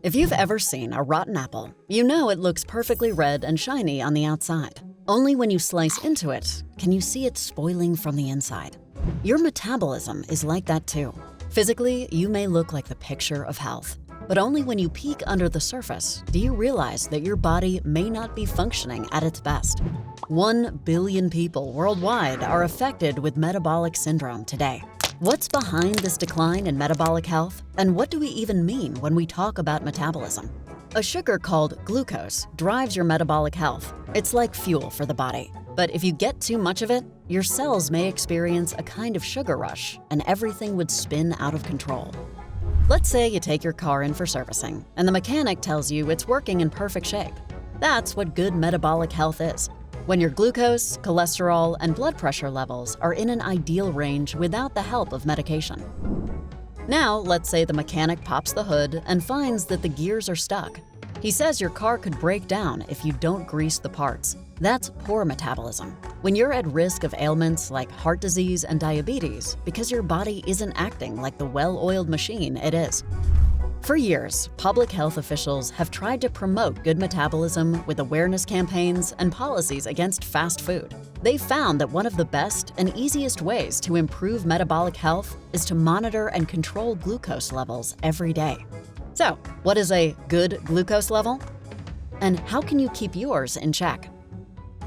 If you've ever seen a rotten apple, you know it looks perfectly red and shiny on the outside. Only when you slice into it can you see it spoiling from the inside. Your metabolism is like that too. Physically, you may look like the picture of health, but only when you peek under the surface do you realize that your body may not be functioning at its best. 1 billion people worldwide are affected with metabolic syndrome today. What's behind this decline in metabolic health, and what do we even mean when we talk about metabolism? A sugar called glucose drives your metabolic health. It's like fuel for the body. But if you get too much of it, your cells may experience a kind of sugar rush, and everything would spin out of control. Let's say you take your car in for servicing, and the mechanic tells you it's working in perfect shape. That's what good metabolic health is. When your glucose, cholesterol, and blood pressure levels are in an ideal range without the help of medication. Now, let's say the mechanic pops the hood and finds that the gears are stuck. He says your car could break down if you don't grease the parts. That's poor metabolism. When you're at risk of ailments like heart disease and diabetes because your body isn't acting like the well-oiled machine it is. For years, public health officials have tried to promote good metabolism with awareness campaigns and policies against fast food. They found that one of the best and easiest ways to improve metabolic health is to monitor and control glucose levels every day. So, what is a good glucose level? And how can you keep yours in check?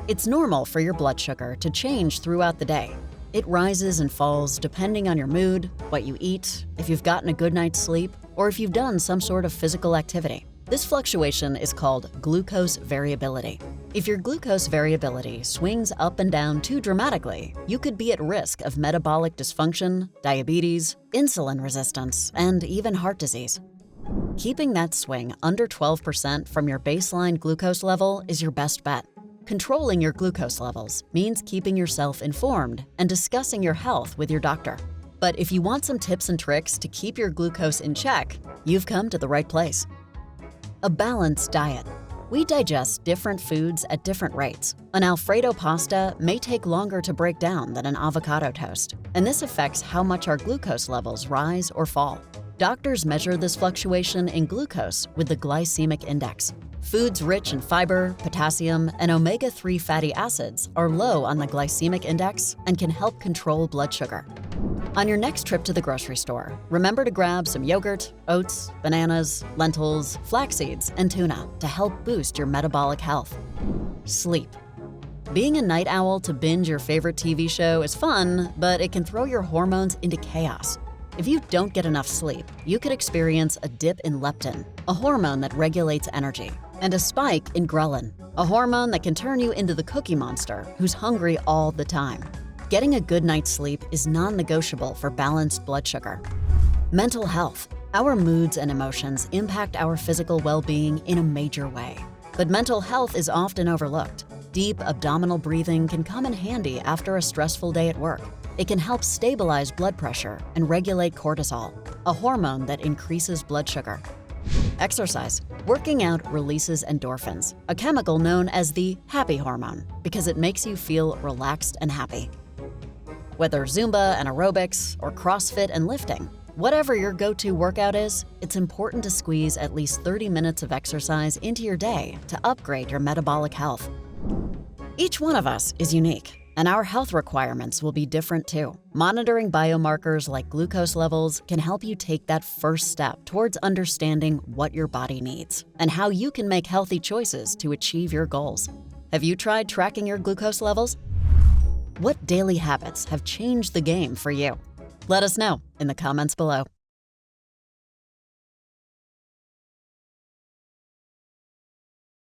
It's normal for your blood sugar to change throughout the day. It rises and falls depending on your mood, what you eat, if you've gotten a good night's sleep, or if you've done some sort of physical activity. This fluctuation is called glucose variability. If your glucose variability swings up and down too dramatically, you could be at risk of metabolic dysfunction, diabetes, insulin resistance, and even heart disease. Keeping that swing under 12% from your baseline glucose level is your best bet. Controlling your glucose levels means keeping yourself informed and discussing your health with your doctor. But if you want some tips and tricks to keep your glucose in check, you've come to the right place. A balanced diet. We digest different foods at different rates. An Alfredo pasta may take longer to break down than an avocado toast, and this affects how much our glucose levels rise or fall. Doctors measure this fluctuation in glucose with the glycemic index. Foods rich in fiber, potassium, and omega-3 fatty acids are low on the glycemic index and can help control blood sugar. On your next trip to the grocery store, remember to grab some yogurt, oats, bananas, lentils, flax seeds, and tuna to help boost your metabolic health. Sleep. Being a night owl to binge your favorite TV show is fun, but it can throw your hormones into chaos. If you don't get enough sleep, you could experience a dip in leptin, a hormone that regulates energy, and a spike in ghrelin, a hormone that can turn you into the cookie monster who's hungry all the time. Getting a good night's sleep is non-negotiable for balanced blood sugar. Mental health. Our moods and emotions impact our physical well-being in a major way. But mental health is often overlooked. Deep abdominal breathing can come in handy after a stressful day at work. It can help stabilize blood pressure and regulate cortisol, a hormone that increases blood sugar. Exercise. Working out releases endorphins, a chemical known as the happy hormone, because it makes you feel relaxed and happy. Whether Zumba and aerobics or CrossFit and lifting, whatever your go-to workout is, it's important to squeeze at least 30 minutes of exercise into your day to upgrade your metabolic health. Each one of us is unique, and our health requirements will be different too. Monitoring biomarkers like glucose levels can help you take that first step towards understanding what your body needs and how you can make healthy choices to achieve your goals. Have you tried tracking your glucose levels? What daily habits have changed the game for you? Let us know in the comments below.